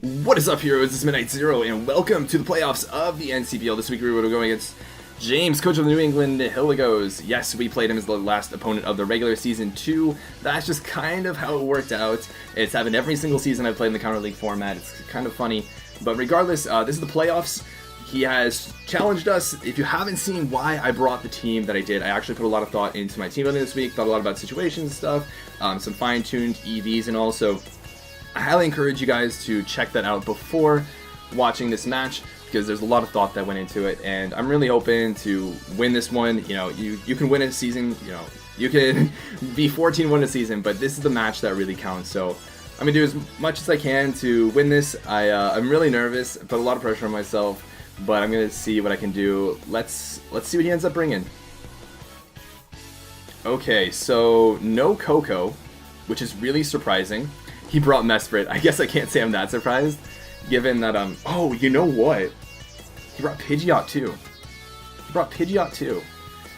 What is up, heroes? It's Midnight Zero, and welcome to the playoffs of the NCPL. This week we were going against James, coach of the New England Nihilegos. Yes, we played him as the last opponent of the regular season 2. That's just kind of how it worked out. It's happened every single season I've played in the Counter League format. It's kind of funny. But regardless, this is the playoffs. He has challenged us. If you haven't seen why I brought the team that I did, I actually put a lot of thought into my team building this week. Thought a lot about situations and stuff, some fine-tuned EVs and all. So I highly encourage you guys to check that out before watching this match, because there's a lot of thought that went into it, and I'm really hoping to win this one. You know, you can win a season, you know, you can be 14-1 a season, but this is the match that really counts. So I'm gonna do as much as I can to win this. I'm really nervous, put a lot of pressure on myself, but I'm gonna see what I can do. Let's see what he ends up bringing. Okay, so no Coco, which is really surprising. He brought Mesprit. I guess I can't say I'm that surprised, given that, oh, you know what? He brought Pidgeot too.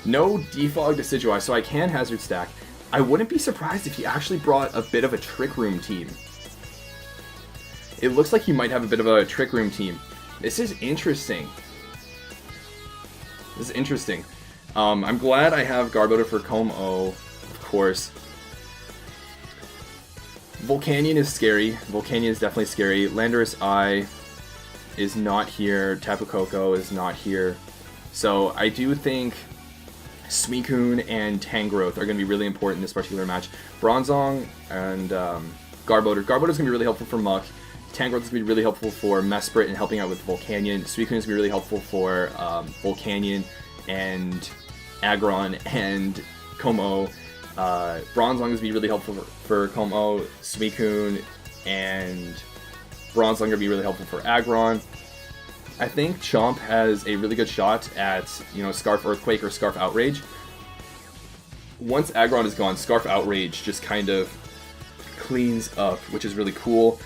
No Defog Decidueye, so I can Hazard Stack. I wouldn't be surprised if he actually brought a bit of a Trick Room team. It looks like he might have a bit of a Trick Room team. This is interesting. I'm glad I have Garbodor for Como, of course. Volcanion is scary. Volcanion is definitely scary. Landorus I is not here. Tapu Koko is not here. So I do think Suicune and Tangrowth are going to be really important in this particular match. Bronzong and Garbodor. Garbodor is going to be really helpful for Muck. Tangrowth is going to be really helpful for Mesprit and helping out with Volcanion. Suicune is going to be really helpful for Volcanion and Aggron and Como. Bronzong is going to be really helpful for Como, Suicune, and Bronzong is going to be really helpful for Aggron. I think Chomp has a really good shot at, you know, Scarf Earthquake or Scarf Outrage. Once Aggron is gone, Scarf Outrage just kind of cleans up, which is really cool.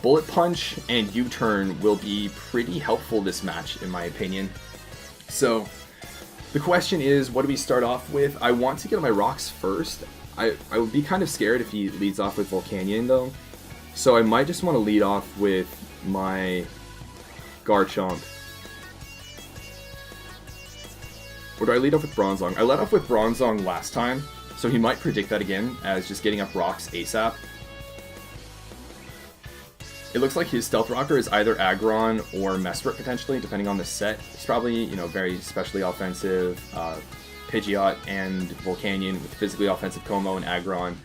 Bullet Punch and U-Turn will be pretty helpful this match, in my opinion. So the question is, what do we start off with? I want to get my rocks first. I would be kind of scared if he leads off with Volcanion, though. So I might just want to lead off with my Garchomp. Or do I lead off with Bronzong? I led off with Bronzong last time, so he might predict that again as just getting up rocks ASAP. It looks like his Stealth Rocker is either Aggron or Mesprit, potentially, depending on the set. It's probably, you know, very specially offensive Pidgeot and Volcanion, with physically offensive Como and Aggron,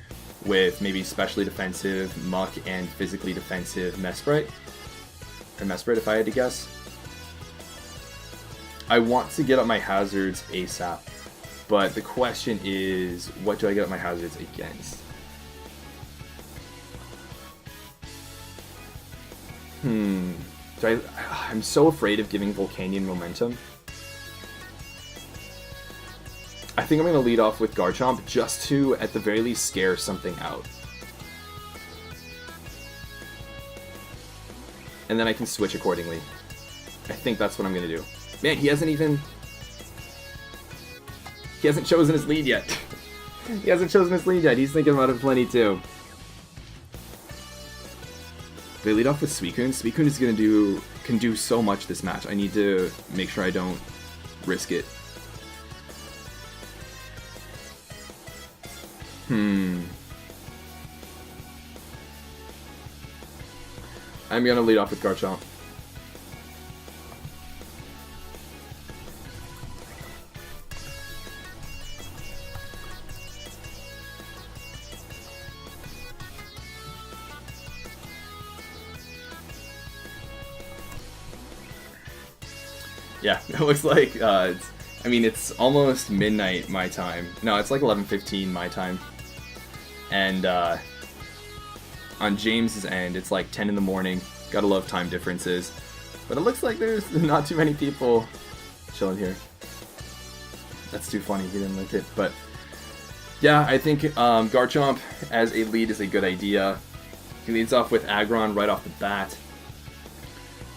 with maybe specially defensive Muck and physically defensive Mesprit. Or Mesprit, if I had to guess. I want to get up my hazards ASAP, but the question is, what do I get up my hazards against? I'm so afraid of giving Volcanion momentum. I think I'm going to lead off with Garchomp just to, at the very least, scare something out. And then I can switch accordingly. I think that's what I'm going to do. Man, he hasn't chosen his lead yet. He's thinking about it plenty too. They lead off with Suicune. Suicune is can do so much this match. I need to make sure I don't risk it. I'm gonna lead off with Garchomp. Yeah, it looks like, it's almost midnight my time. No, it's like 11:15 my time. And on James's end, it's like 10 in the morning. Gotta love time differences. But it looks like there's not too many people chilling here. That's too funny, he didn't like it. But yeah, I think Garchomp as a lead is a good idea. He leads off with Aggron right off the bat.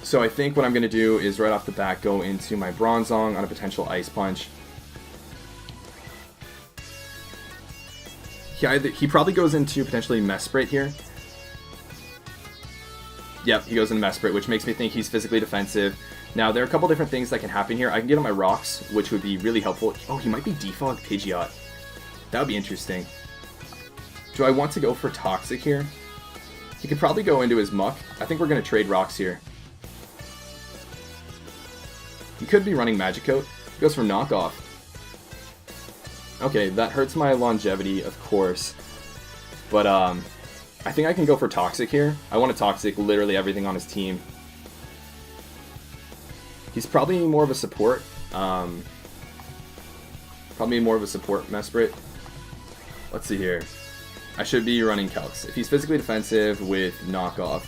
So I think what I'm going to do is right off the bat go into my Bronzong on a potential Ice Punch. He probably goes into potentially Mesprit here. Yep, he goes into Mesprit, which makes me think he's physically defensive. Now, there are a couple different things that can happen here. I can get on my rocks, which would be really helpful. Oh, he might be Defog Pidgeot. That would be interesting. Do I want to go for Toxic here? He could probably go into his Muck. I think we're going to trade rocks here. He could be running Magicoat. He goes for Knockoff. Okay, that hurts my longevity, of course. But, I think I can go for Toxic here. I want to Toxic literally everything on his team. He's probably more of a support. Probably more of a support Mesprit. Let's see here. I should be running Calcs. If he's physically defensive with Knockoff,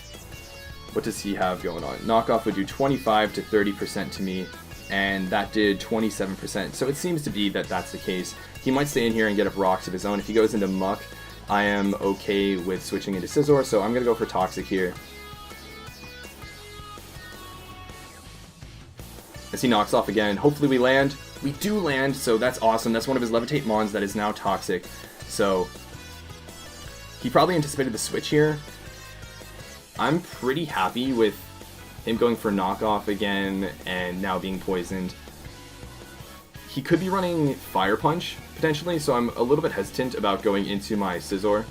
what does he have going on? Knockoff would do 25 to 30% to me, and that did 27%. So it seems to be that that's the case. He might stay in here and get up rocks of his own. If he goes into Muck, I am okay with switching into Scizor, so I'm going to go for Toxic here. As he knocks off again, hopefully we land. We do land, so that's awesome. That's one of his Levitate Mons that is now Toxic. So he probably anticipated the switch here. I'm pretty happy with him going for Knockoff again and now being poisoned. He could be running Fire Punch, potentially, so I'm a little bit hesitant about going into my Scizor.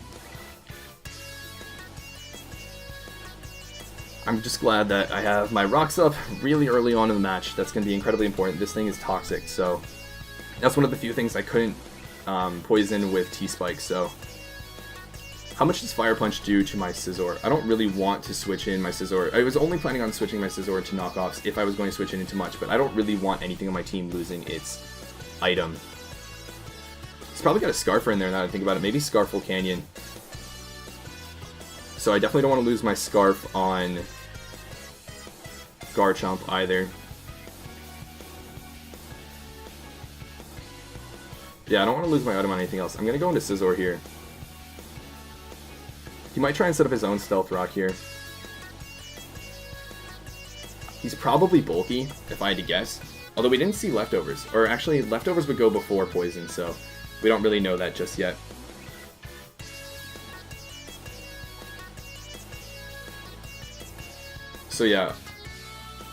I'm just glad that I have my rocks up really early on in the match. That's going to be incredibly important. This thing is Toxic, so that's one of the few things I couldn't poison with T-Spike, so... How much does Fire Punch do to my Scizor? I don't really want to switch in my Scizor. I was only planning on switching my Scizor to Knockoffs if I was going to switch it into much, but I don't really want anything on my team losing its item. He's probably got a Scarfer in there now that I think about it. Maybe Scarful Canyon. So I definitely don't want to lose my Scarf on Garchomp either. Yeah, I don't want to lose my item on anything else. I'm going to go into Scizor here. He might try and set up his own Stealth Rock here. He's probably bulky, if I had to guess. Although we didn't see Leftovers. Or actually, Leftovers would go before Poison, so we don't really know that just yet. So yeah,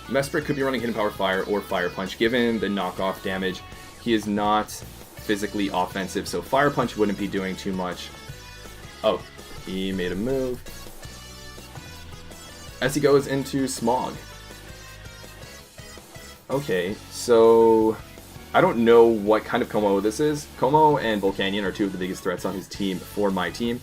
Mesprit could be running Hidden Power Fire or Fire Punch. Given the knockoff damage, he is not physically offensive, so Fire Punch wouldn't be doing too much. Oh. He made a move. As he goes into Smog. Okay, so I don't know what kind of Como this is. Como and Volcanion are two of the biggest threats on his team for my team.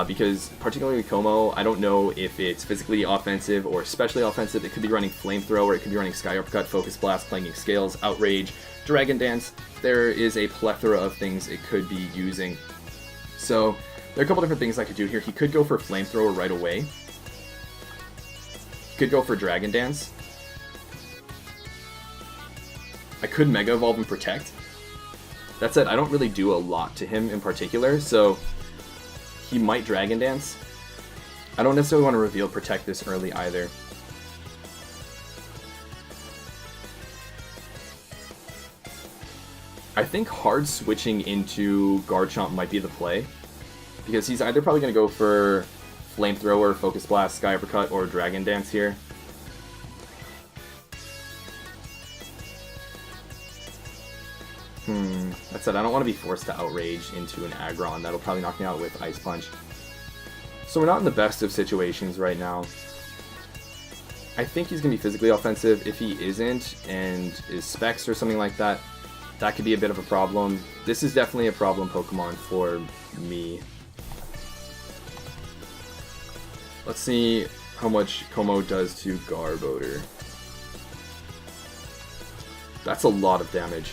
Because particularly Como, I don't know if it's physically offensive or especially offensive. It could be running Flamethrower, it could be running Sky Uppercut, Focus Blast, Clanging Scales, Outrage, Dragon Dance. There is a plethora of things it could be using. So there are a couple different things I could do here. He could go for Flamethrower right away. He could go for Dragon Dance. I could Mega Evolve and Protect. That said, I don't really do a lot to him in particular, so he might Dragon Dance. I don't necessarily want to reveal Protect this early either. I think hard switching into Garchomp might be the play. Because he's either probably going to go for Flamethrower, Focus Blast, Sky Uppercut, or Dragon Dance here. That said, I don't want to be forced to Outrage into an Aggron. That'll probably knock me out with Ice Punch. So we're not in the best of situations right now. I think he's going to be physically offensive. If he isn't, and is Specs or something like that, that could be a bit of a problem. This is definitely a problem Pokemon for me. Let's see how much Como does to Garbodor. That's a lot of damage.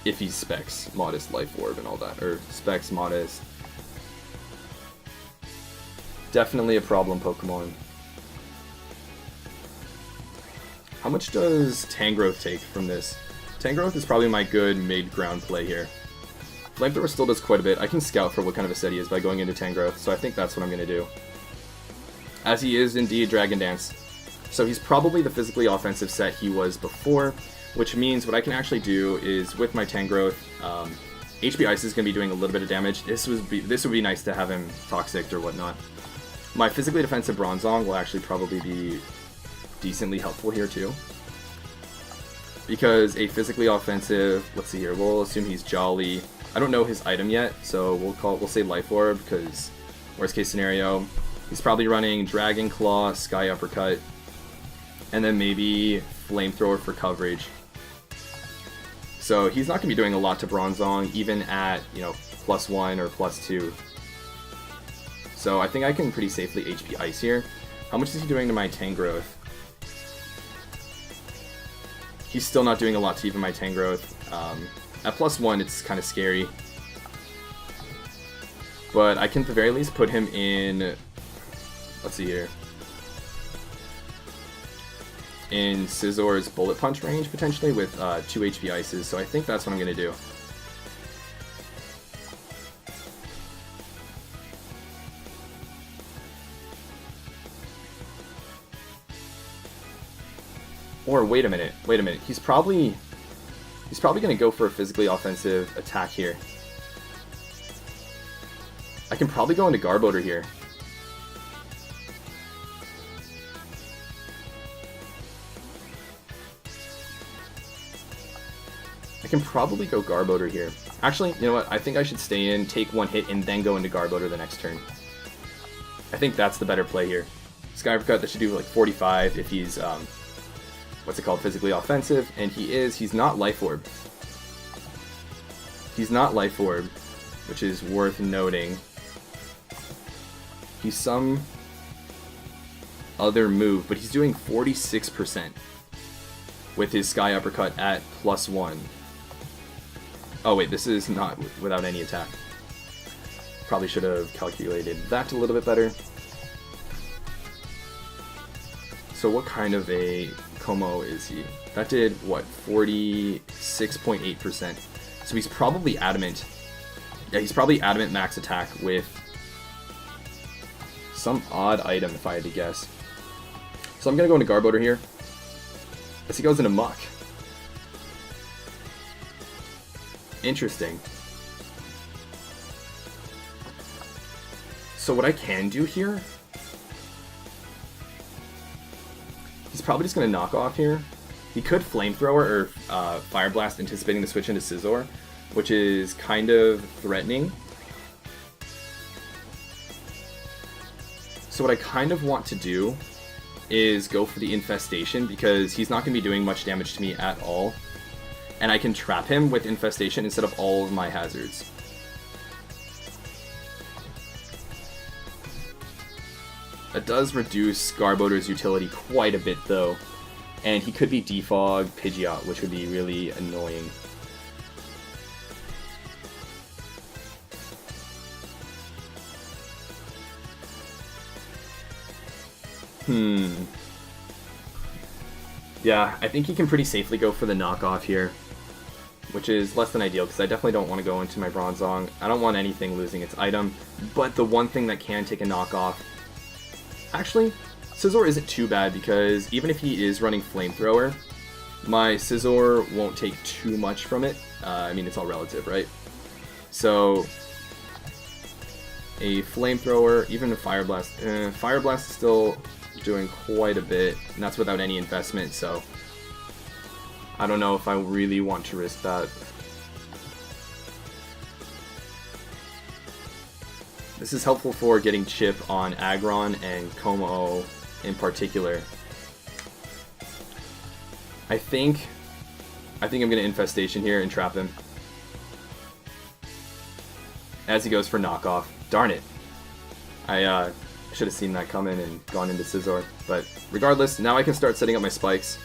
If he's Specs, Modest, Life Orb, and all that. Or Specs, Modest. Definitely a problem Pokemon. How much does Tangrowth take from this? Tangrowth is probably my good mid-ground play here. Flamethrower still does quite a bit. I can scout for what kind of a set he is by going into Tangrowth, so I think that's what I'm going to do. As he is indeed Dragon Dance. So he's probably the physically offensive set he was before, which means what I can actually do is with my Tangrowth, HP Ice is going to be doing a little bit of damage. This would be nice to have him Toxic or whatnot. My physically defensive Bronzong will actually probably be decently helpful here too. Because a physically offensive, let's see here, we'll assume he's Jolly. I don't know his item yet, so we'll say Life Orb, because worst case scenario, he's probably running Dragon Claw, Sky Uppercut, and then maybe Flamethrower for coverage. So he's not going to be doing a lot to Bronzong, even at, you know, +1 or +2. So I think I can pretty safely HP Ice here. How much is he doing to my Tangrowth? He's still not doing a lot to even my Tangrowth. At +1, it's kind of scary. But I can at the very least put him in, let's see here, in Scizzor's Bullet Punch range, potentially, with 2 HP Ices. So I think that's what I'm going to do. Or wait a minute. He's probably going to go for a physically offensive attack here. I can probably go into Garbodor here. I can probably go Garbodor here. Actually, you know what? I think I should stay in, take one hit, and then go into Garbodor the next turn. I think that's the better play here. Sky Uppercut, that should do like 45 if he's what's it called, physically offensive, and he's not Life Orb. He's not Life Orb, which is worth noting. He's some other move, but he's doing 46% with his Sky Uppercut at +1. Oh wait, this is not without any attack. Probably should have calculated that a little bit better. So what kind of a Como is he? That did, what, 46.8%. So he's probably Adamant. Yeah, he's probably Adamant max attack with some odd item, if I had to guess. So I'm going to go into Garbodor here, as he goes into Muck. Interesting. So what I can do here, he's probably just going to knock off here. He could Flamethrower or Fire Blast, anticipating the switch into Scizor, which is kind of threatening. So what I kind of want to do is go for the Infestation, because he's not going to be doing much damage to me at all. And I can trap him with Infestation instead of all of my hazards. That does reduce Garbodor's utility quite a bit though. And he could be Defog Pidgeot, which would be really annoying. Yeah, I think he can pretty safely go for the knockoff here, which is less than ideal, because I definitely don't want to go into my Bronzong. I don't want anything losing its item, but the one thing that can take a knockoff... Actually, Scizor isn't too bad, because even if he is running Flamethrower, my Scizor won't take too much from it. I mean, it's all relative, right? So, a Flamethrower, even a Fire Blast. Fire Blast is still doing quite a bit, and that's without any investment, so I don't know if I really want to risk that. This is helpful for getting chip on Aggron and Como in particular. I think I'm going to Infestation here and trap him as he goes for knockoff. Darn it. I should have seen that coming and gone into Scizor. But regardless, now I can start setting up my spikes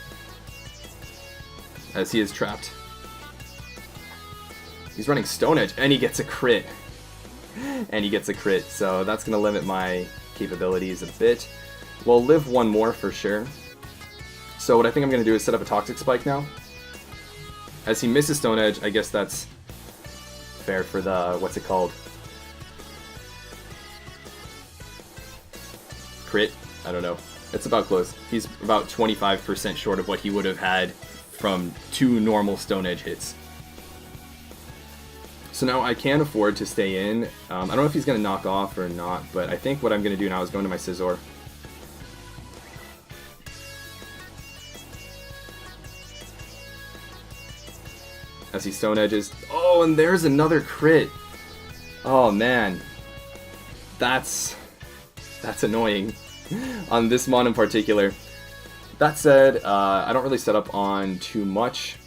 as he is trapped. He's running Stone Edge and he gets a crit. And he gets a crit, so that's going to limit my capabilities a bit. We'll live one more for sure. So what I think I'm going to do is set up a Toxic Spike now. As he misses Stone Edge, I guess that's fair for the, what's it called? Crit? I don't know. It's about close. He's about 25% short of what he would have had from 2 normal Stone Edge hits. So now I can afford to stay in. I don't know if he's going to knock off or not, but I think what I'm going to do now is go into my Scizor. As he Stone Edges. Oh, and there's another crit. Oh, man. That's annoying on this mon in particular. That said, I don't really set up on too much.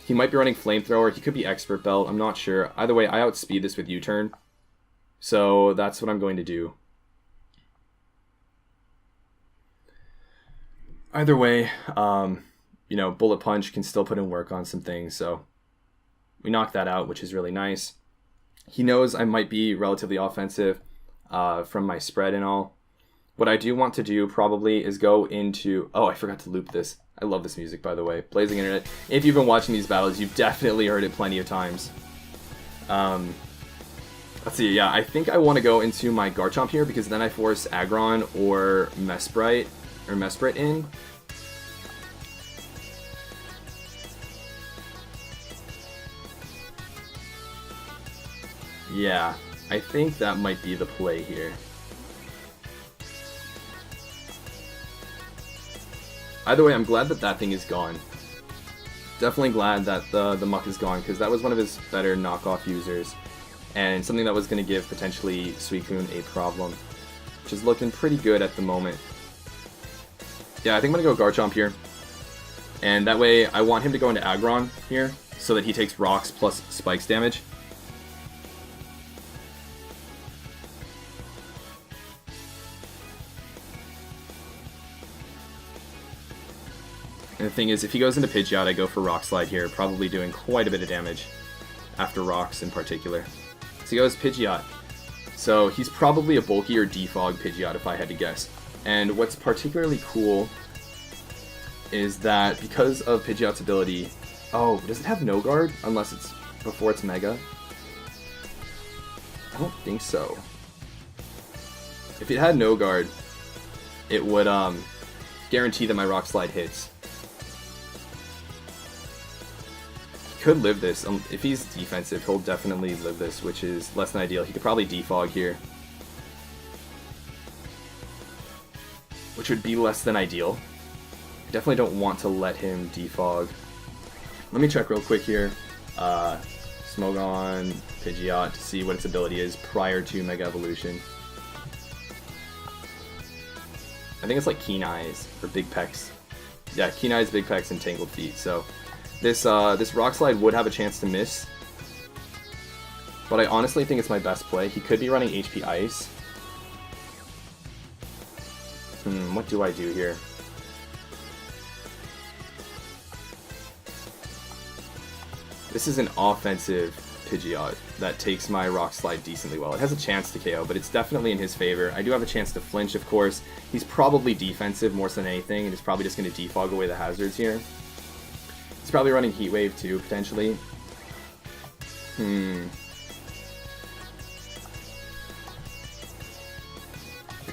He might be running Flamethrower. He could be Expert Belt. I'm not sure. Either way, I outspeed this with U-Turn. So that's what I'm going to do. Either way, you know, Bullet Punch can still put in work on some things. So we knocked that out, which is really nice. He knows I might be relatively offensive from my spread and all. What I do want to do probably is go into... Oh, I forgot to loop this. I love this music, by the way. Blazing Internet. If you've been watching these battles, you've definitely heard it plenty of times. Let's see. Yeah, I think I want to go into my Garchomp here because then I force Aggron or Mesprit in. Yeah, I think that might be the play here. Either way, I'm glad that that thing is gone. Definitely glad that the Muck is gone, because that was one of his better knockoff users. And something that was going to give, potentially, Suicune a problem. Which is looking pretty good at the moment. Yeah, I think I'm going to go Garchomp here. And that way, I want him to go into Aggron here, so that he takes Rocks plus Spikes damage. And the thing is, if he goes into Pidgeot, I go for Rock Slide here, probably doing quite a bit of damage after Rocks in particular. So he goes Pidgeot. So he's probably a bulkier Defog Pidgeot if I had to guess. And what's particularly cool is that because of Pidgeot's ability... Oh, does it have No Guard? Unless it's before it's Mega? I don't think so. If it had No Guard, it would guarantee that my Rock Slide hits. Could live this. If he's defensive, he'll definitely live this, which is less than ideal. He could probably defog here, which would be less than ideal. I definitely don't want to let him defog. Let me check real quick here. Smogon, Pidgeot, to see what its ability is prior to Mega Evolution. I think it's like Keen Eyes or Big Pecs. Yeah, Keen Eyes, Big Pecs, and Tangled Feet. So this Rock Slide would have a chance to miss, but I honestly think it's my best play. He could be running HP Ice. What do I do here? This is an offensive Pidgeot that takes my Rock Slide decently well. It has a chance to KO, but it's definitely in his favor. I do have a chance to flinch, of course. He's probably defensive more than anything, and he's probably just going to defog away the hazards here. He's probably running Heat Wave too, potentially. I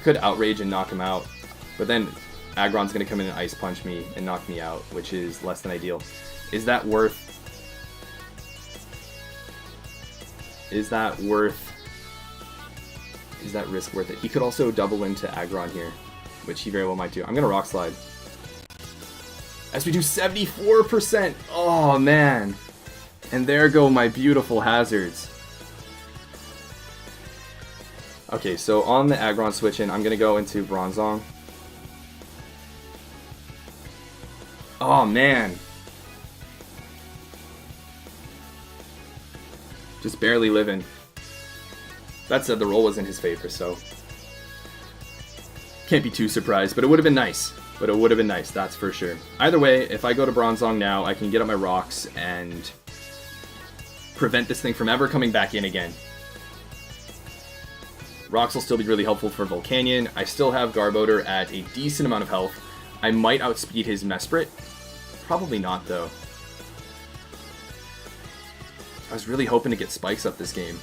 could Outrage and knock him out, but then Aggron's going to come in and Ice Punch me and knock me out, which is less than ideal. Is that worth... Is that risk worth it? He could also double into Aggron here, which he very well might do. I'm going to Rock Slide. As we do 74%! Oh, man! And there go my beautiful hazards. Okay, so on the Aggron switch in, I'm going to go into Bronzong. Oh, man! Just barely living. That said, the roll was in his favor, so... Can't be too surprised, but it would have been nice. But it would have been nice, that's for sure. Either way, if I go to Bronzong now, I can get up my rocks and prevent this thing from ever coming back in again. Rocks will still be really helpful for Volcanion. I still have Garbodor at a decent amount of health. I might outspeed his Mesprit. Probably not, though. I was really hoping to get Spikes up this game.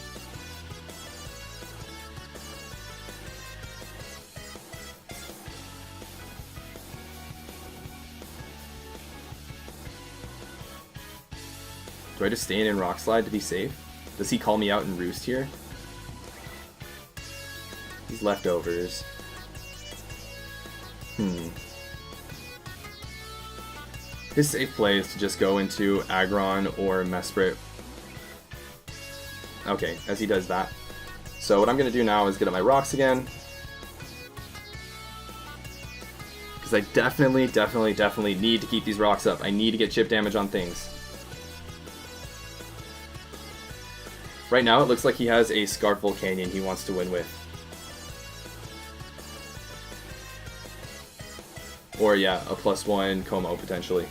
Do I just stay in Rock Slide to be safe? Does he call me out and roost here? These leftovers. His safe play is to just go into Aggron or Mesprit. Okay, as he does that. So what I'm going to do now is get up my rocks again. Because I definitely need to keep these rocks up. I need to get chip damage on things. Right now it looks like he has a Scarf Volcanion he wants to win with. Or yeah, a +1 Como potentially.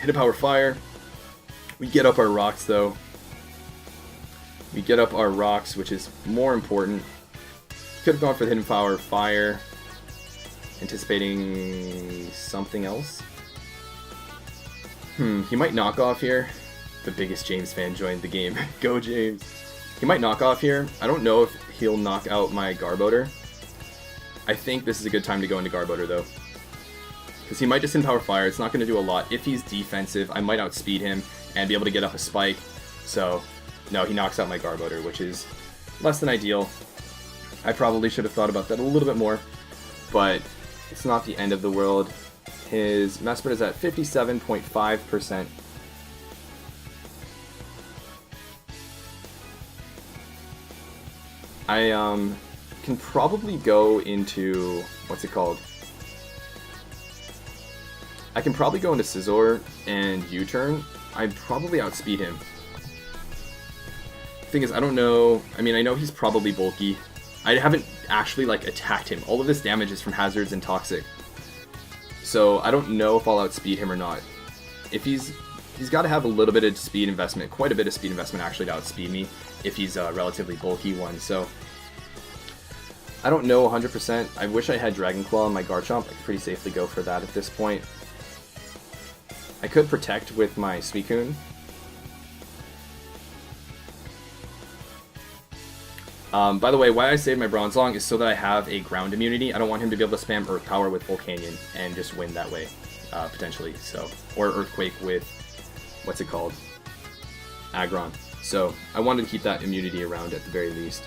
Hit a Power Fire. We get up our rocks though. We get up our rocks, which is more important. Could have gone for the Hidden Power Fire. Anticipating something else. He might knock off here. The biggest James fan joined the game. Go James. He might knock off here. I don't know if he'll knock out my Garbodor. I think this is a good time to go into Garbodor though. Because he might just Power Fire. It's not going to do a lot. If he's defensive, I might outspeed him and be able to get up a spike. So, no, he knocks out my Garbodor, which is less than ideal. I probably should have thought about that a little bit more. But it's not the end of the world. His Mesprit is at 57.5%. I can probably go into... what's it called? I can probably go into Scizor and U-turn. I'd probably outspeed him. Thing is, I don't know... I mean, I know he's probably bulky. I haven't actually, like, attacked him. All of this damage is from Hazards and Toxic. So, I don't know if I'll outspeed him or not. If he's got to have a little bit of speed investment, quite a bit of speed investment actually to outspeed me, if he's a relatively bulky one. So, I don't know 100%. I wish I had Dragon Claw on my Garchomp. I could pretty safely go for that at this point. I could protect with my Suicune. By the way, why I saved my Bronzong is so that I have a ground immunity. I don't want him to be able to spam Earth Power with Volcanion and just win that way, potentially. So, or Earthquake with, what's it called? Aggron. So, I wanted to keep that immunity around at the very least.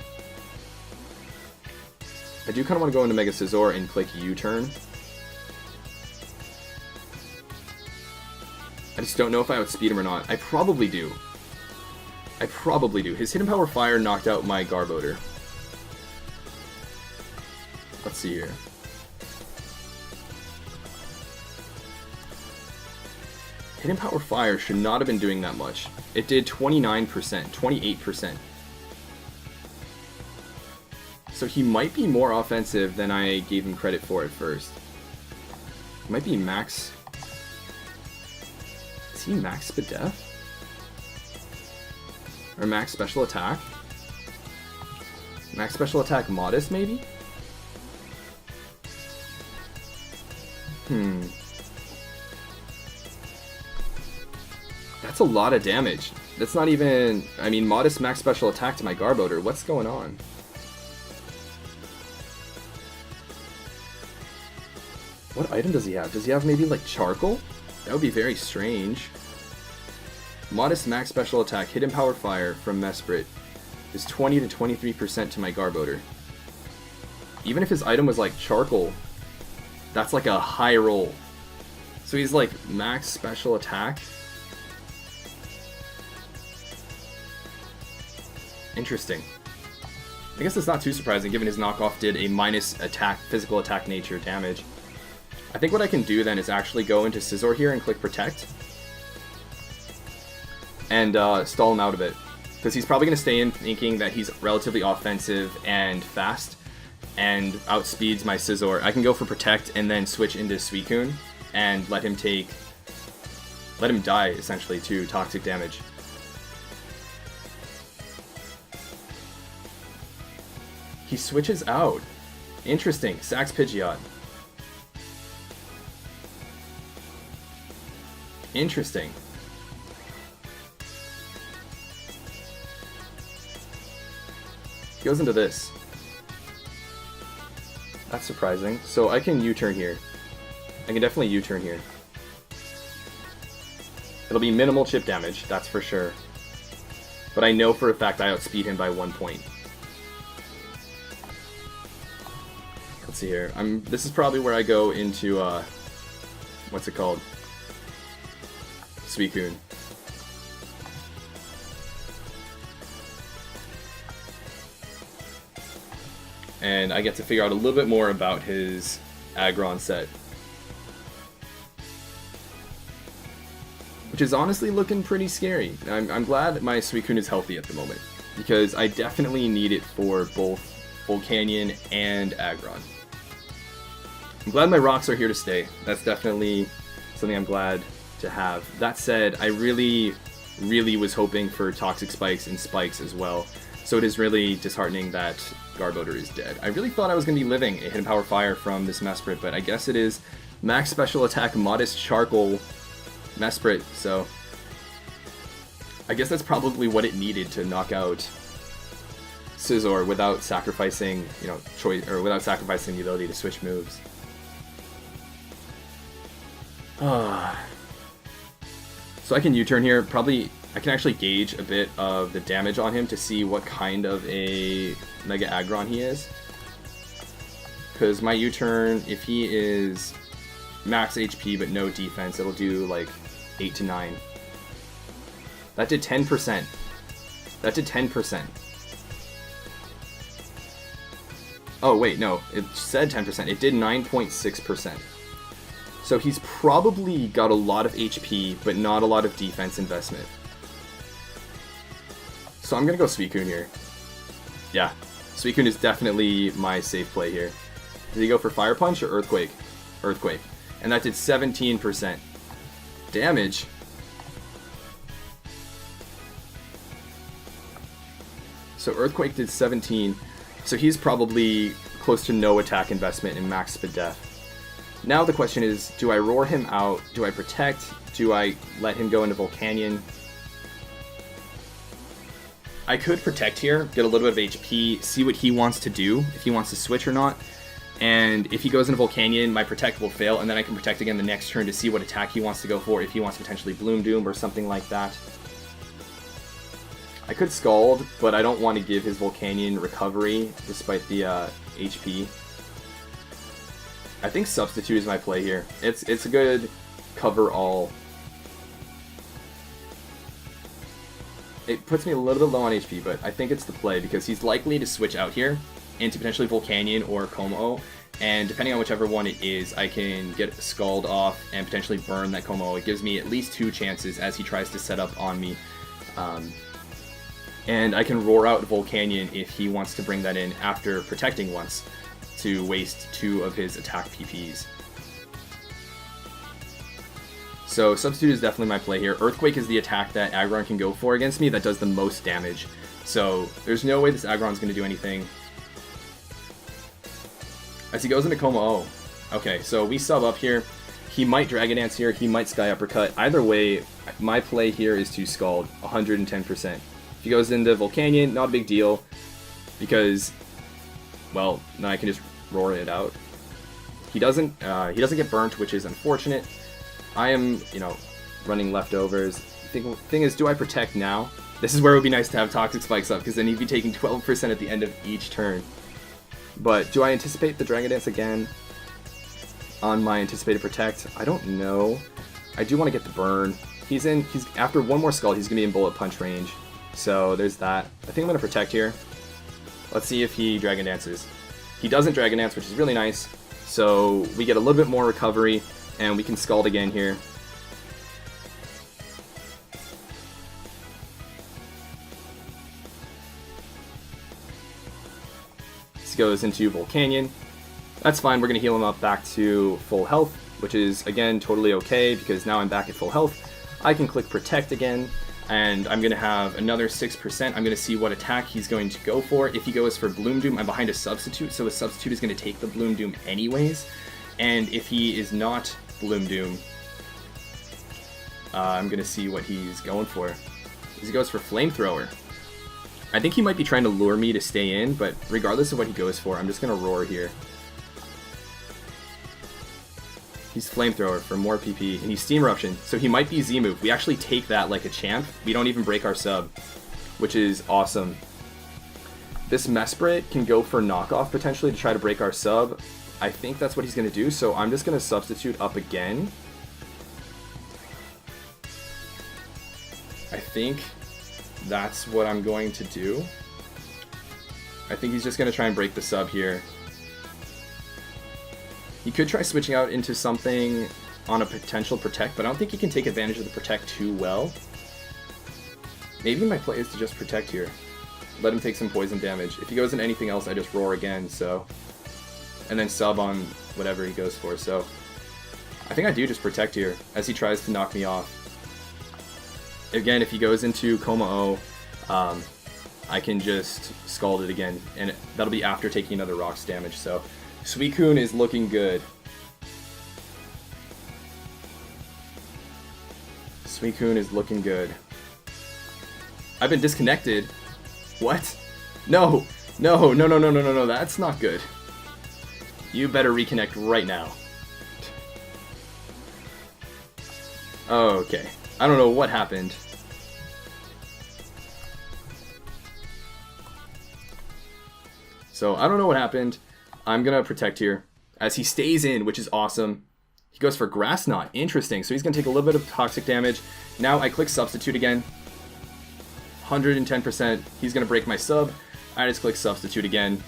I do kind of want to go into Mega Scizor and click U-turn. I just don't know if I outspeed him or not. I probably do. I probably do. His Hidden Power Fire knocked out my Garbodor. Let's see here. Hidden Power Fire should not have been doing that much. It did 29%, 28%. So he might be more offensive than I gave him credit for at first. He might be max... Is he max Spadef? Or max special attack? Max special attack Modest, maybe? That's a lot of damage. That's not even... I mean, Modest max special attack to my Garbodor. What's going on? What item does he have? Does he have maybe, like, Charcoal? That would be very strange. Modest max special attack, Hidden Power Fire from Mesprit is 20 to 23% to my Garbodor. Even if his item was like Charcoal, that's like a high roll. So he's like max special attack. Interesting. I guess it's not too surprising given his knockoff did a minus attack, physical attack nature damage. I think what I can do then is actually go into Scizor here and click Protect. And stall him out of it. Because he's probably going to stay in thinking that he's relatively offensive and fast. And outspeeds my Scizor. I can go for Protect and then switch into Suicune. And let him die, essentially, to toxic damage. He switches out. Interesting. Sax Pidgeot. Interesting. He goes into this. That's surprising. So I can U-turn here. I can definitely U-turn here. It'll be minimal chip damage, that's for sure. but I know for a fact I outspeed him by 1 point. Let's see here. This is probably where I go into what's it called? Suicune. And I get to figure out a little bit more about his Aggron set. Which is honestly looking pretty scary. I'm glad my Suicune is healthy at the moment, because I definitely need it for both Volcanion and Aggron. I'm glad my rocks are here to stay. That's definitely something I'm glad to have. That said, I really was hoping for Toxic Spikes and Spikes as well. So it is really disheartening that Garbodor is dead. I really thought I was going to be living a Hidden Power Fire from this Mesprit, but I guess it is Max Special Attack Modest Charcoal Mesprit, so I guess that's probably what it needed to knock out Scizor without sacrificing, choice, or without sacrificing the ability to switch moves. So I can U-turn here. Probably I can actually gauge a bit of the damage on him to see what kind of a Mega Aggron he is. Because my U-turn, if he is max HP but no defense, it'll do like 8 to 9. That did 10%. That did 10%. Oh wait, no, it said 10%. It did 9.6%. So he's probably got a lot of HP, but not a lot of defense investment. So I'm gonna go Suicune here. Yeah, Suicune is definitely my safe play here. Did he go for Fire Punch or Earthquake? Earthquake. And that did 17% damage. So Earthquake did 17. So he's probably close to no attack investment in max Spadef. Now the question is, do I roar him out? Do I protect? Do I let him go into Volcanion? I could protect here, get a little bit of HP, see what he wants to do, if he wants to switch or not. And if he goes into Volcanion, my protect will fail, and then I can protect again the next turn to see what attack he wants to go for, if he wants potentially Bloom Doom or something like that. I could Scald, but I don't want to give his Volcanion recovery despite the HP. I think Substitute is my play here. It's a good cover all. It puts me a little bit low on HP, but I think it's the play because he's likely to switch out here into potentially Volcanion or Como, and depending on whichever one it is, I can get Scald off and potentially burn that Como. It gives me at least 2 chances as he tries to set up on me. And I can roar out Volcanion if he wants to bring that in after protecting once to waste 2 of his attack PPs. So Substitute is definitely my play here. Earthquake is the attack that Aggron can go for against me that does the most damage. So there's no way this Aggron's going to do anything. As he goes into Como. Oh, okay, so we sub up here. He might Dragon Dance here, he might Sky Uppercut. Either way, my play here is to Scald 110%. If he goes into Volcanion, not a big deal, because, well, now I can just roar it out. He doesn't get burnt, which is unfortunate. I am, running leftovers. Thing is, do I protect now? This is where it would be nice to have Toxic Spikes up, because then he'd be taking 12% at the end of each turn. But do I anticipate the Dragon Dance again on my anticipated protect? I don't know. I do want to get the burn. He's after one more Scald, he's going to be in Bullet Punch range. So there's that. I think I'm going to protect here. Let's see if he Dragon Dances. He doesn't Dragon Dance, which is really nice. So we get a little bit more recovery, and we can Scald again here. This goes into Volcanion. That's fine, we're going to heal him up back to full health, which is, again, totally okay, because now I'm back at full health. I can click Protect again, and I'm going to have another 6%. I'm going to see what attack he's going to go for. If he goes for Bloom Doom, I'm behind a Substitute, so the Substitute is going to take the Bloom Doom anyways. And if he is not Bloom Doom, I'm going to see what he's going for. He goes for Flamethrower. I think he might be trying to lure me to stay in, but regardless of what he goes for, I'm just going to roar here. He's Flamethrower for more PP, and he's Steam Eruption, so he might be Z-move. We actually take that like a champ. We don't even break our sub. which is awesome. This Mesprit can go for knockoff potentially to try to break our sub. I think that's what he's going to do, so I'm just going to substitute up again. I think that's what I'm going to do. I think he's just going to try and break the sub here. He could try switching out into something on a potential protect, but I don't think he can take advantage of the protect too well. Maybe my play is to just protect here. Let him take some poison damage. If he goes into anything else, I just roar again, so... And then sub on whatever he goes for, so... I think I do just protect here, as he tries to knock me off. Again, if he goes into Coma O, I can just Scald it again, and that'll be after taking another Rocks damage, so... Suicune is looking good. Suicune is looking good. I've been disconnected. What? No! No, no, no, no, no, no, no, that's not good. You better reconnect right now. Okay. I don't know what happened. So, I don't know what happened. I'm gonna protect here. As he stays in, which is awesome. He goes for Grass Knot. Interesting. So he's gonna take a little bit of toxic damage. Now I click Substitute again. 110%. He's gonna break my sub. I just click Substitute again.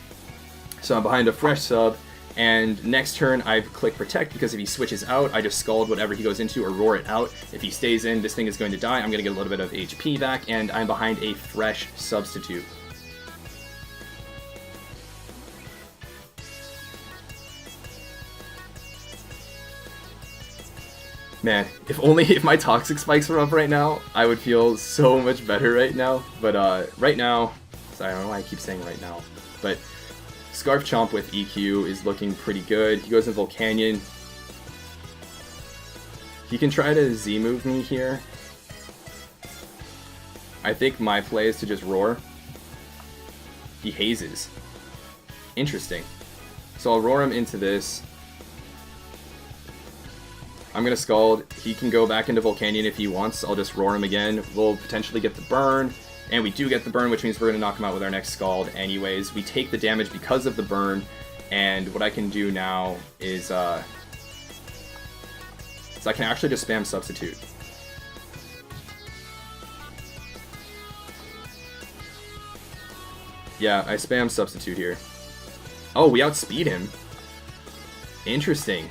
So I'm behind a fresh sub. And next turn I click Protect because if he switches out, I just Scald whatever he goes into or roar it out. If he stays in, this thing is going to die. I'm gonna get a little bit of HP back, and I'm behind a fresh Substitute. Man, if my toxic spikes were up right now, I would feel so much better right now. But right now, sorry, I don't know why I keep saying right now, but Scarf Chomp with EQ is looking pretty good. He goes in Volcanion. He can try to Z-move me here. I think my play is to just roar. He hazes. Interesting. So I'll roar him into this. I'm going to Scald. He can go back into Volcanion if he wants. I'll just roar him again. We'll potentially get the burn. And we do get the burn, which means we're going to knock him out with our next Scald anyways. We take the damage because of the burn. And what I can do now is... so I can actually just spam Substitute. Yeah, I spam Substitute here. Oh, we outspeed him. Interesting.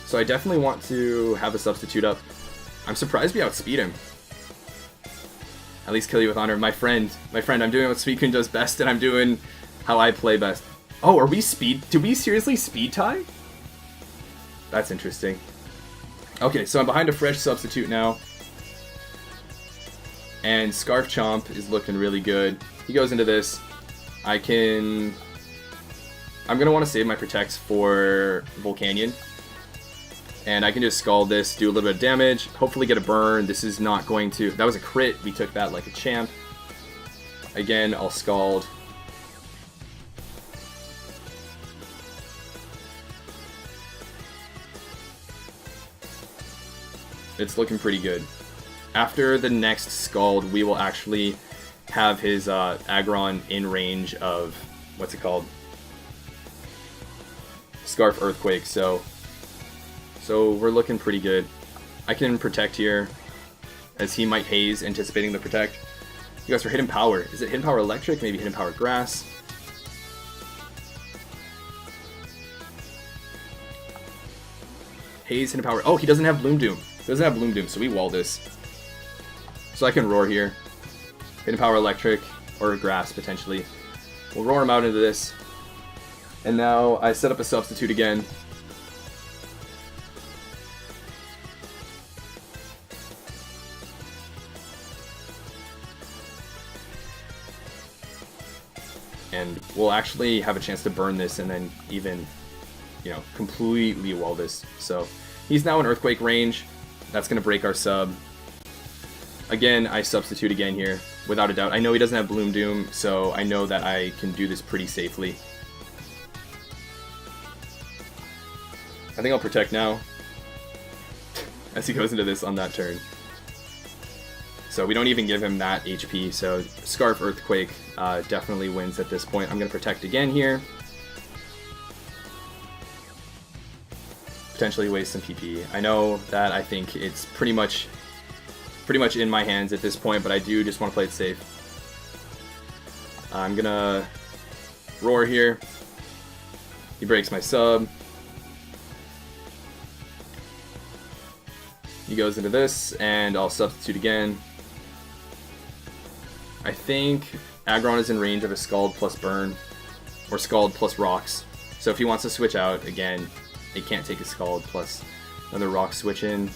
So I definitely want to have a Substitute up. I'm surprised we outspeed him. At least kill you with honor. My friend, I'm doing what Suicune does best, and I'm doing how I play best. Oh, are we speed? Did we seriously speed tie? That's interesting. Okay, so I'm behind a fresh Substitute now. And Scarf Chomp is looking really good. He goes into this. I'm going to want to save my Protects for Volcanion. And I can just Scald this, do a little bit of damage, hopefully get a burn. This is not going to... That was a crit. We took that like a champ. Again, I'll Scald. It's looking pretty good. After the next Scald, we will actually have his Aggron in range of... What's it called? Scarf Earthquake, so we're looking pretty good. I can Protect here, as he might haze, anticipating the Protect. He goes for Hidden Power. Is it Hidden Power Electric? Maybe Hidden Power Grass. Haze, Hidden Power. Oh, he doesn't have Bloom Doom. He doesn't have Bloom Doom, so we wall this. So I can roar here. Hidden Power Electric, or Grass, potentially. We'll roar him out into this. And now I set up a Substitute again. And we'll actually have a chance to burn this and then even, you know, completely wall this. So he's now in Earthquake range. That's going to break our sub. Again, I Substitute again here, without a doubt. I know he doesn't have Bloom Doom, so I know that I can do this pretty safely. I think I'll Protect now, as he goes into this on that turn. So we don't even give him that HP. So Scarf Earthquake definitely wins at this point. I'm going to protect again here. Potentially waste some PP. I know that I think it's pretty much in my hands at this point, but I do just want to play it safe. I'm gonna roar here. He breaks my sub. He goes into this, and I'll substitute again. I think Aggron is in range of a Scald plus Burn, or Scald plus Rocks. So if he wants to switch out, again, it can't take a Scald plus another Rock switch in.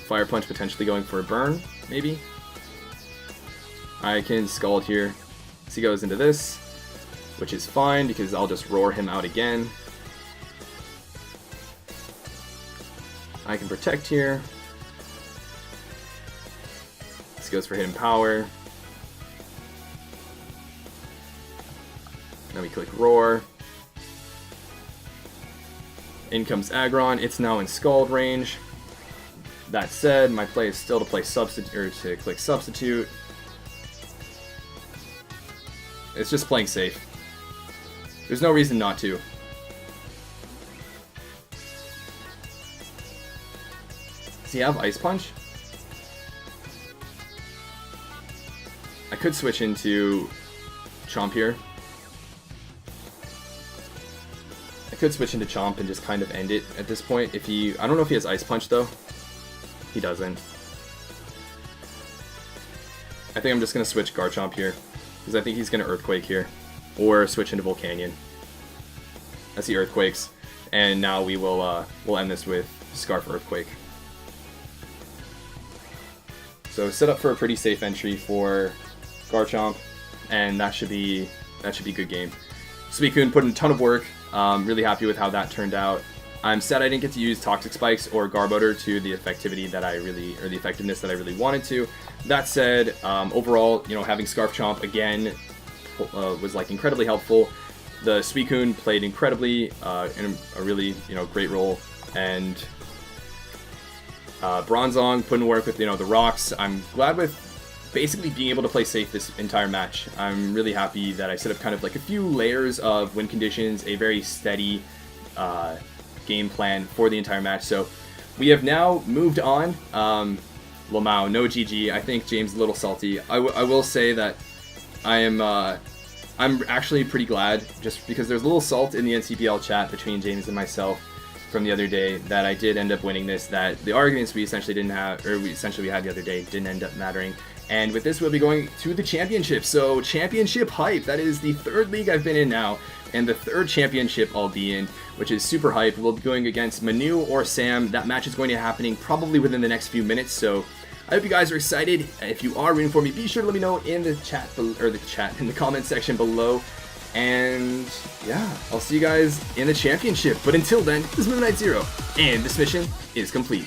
Fire Punch potentially going for a burn, maybe. I can Scald here. So he goes into this, which is fine because I'll just roar him out again. I can protect here. This goes for Hidden Power. Now we click Roar. In comes Aggron. It's now in Scald range. That said, my play is still to play substitute, or to click substitute. It's just playing safe. There's no reason not to. Does he have Ice Punch? I could switch into Chomp here. I could switch into Chomp and just kind of end it at this point. If he, I don't know if he has Ice Punch though. He doesn't. I think I'm just going to switch Garchomp here, because I think he's going to Earthquake here, or switch into Volcanion as he Earthquakes, and now we will we'll end this with Scarf Earthquake. So set up for a pretty safe entry for Garchomp, and that should be good game. Suicune put in a ton of work. Really happy with how that turned out. I'm sad I didn't get to use Toxic Spikes or Garbodor to the effectivity that the effectiveness that I really wanted to. That said, overall, you know, having Scarf Chomp again was like incredibly helpful. The Suicune played incredibly in a really, you know, great role, and Bronzong put in work with, you know, the rocks. I'm glad with basically being able to play safe this entire match. I'm really happy that I set up kind of like a few layers of win conditions, a very steady game plan for the entire match. So we have now moved on. Lamau, no GG. I think James is a little salty. I will say that I'm actually pretty glad, just because there's a little salt in the NCPL chat between James and myself from the other day, that I did end up winning this, that the arguments we essentially had the other day didn't end up mattering. And with this, we'll be going to the championship. So championship hype, that is the third league I've been in now, and the third championship I'll be in, which is super hype. We'll be going against Manu or Sam. That match is going to be happening probably within the next few minutes, so I hope you guys are excited. If you are rooting for me, be sure to let me know in the chat, in the comment section below. And yeah, I'll see you guys in the championship. But until then, this is Moon Knight Zero, and this mission is complete.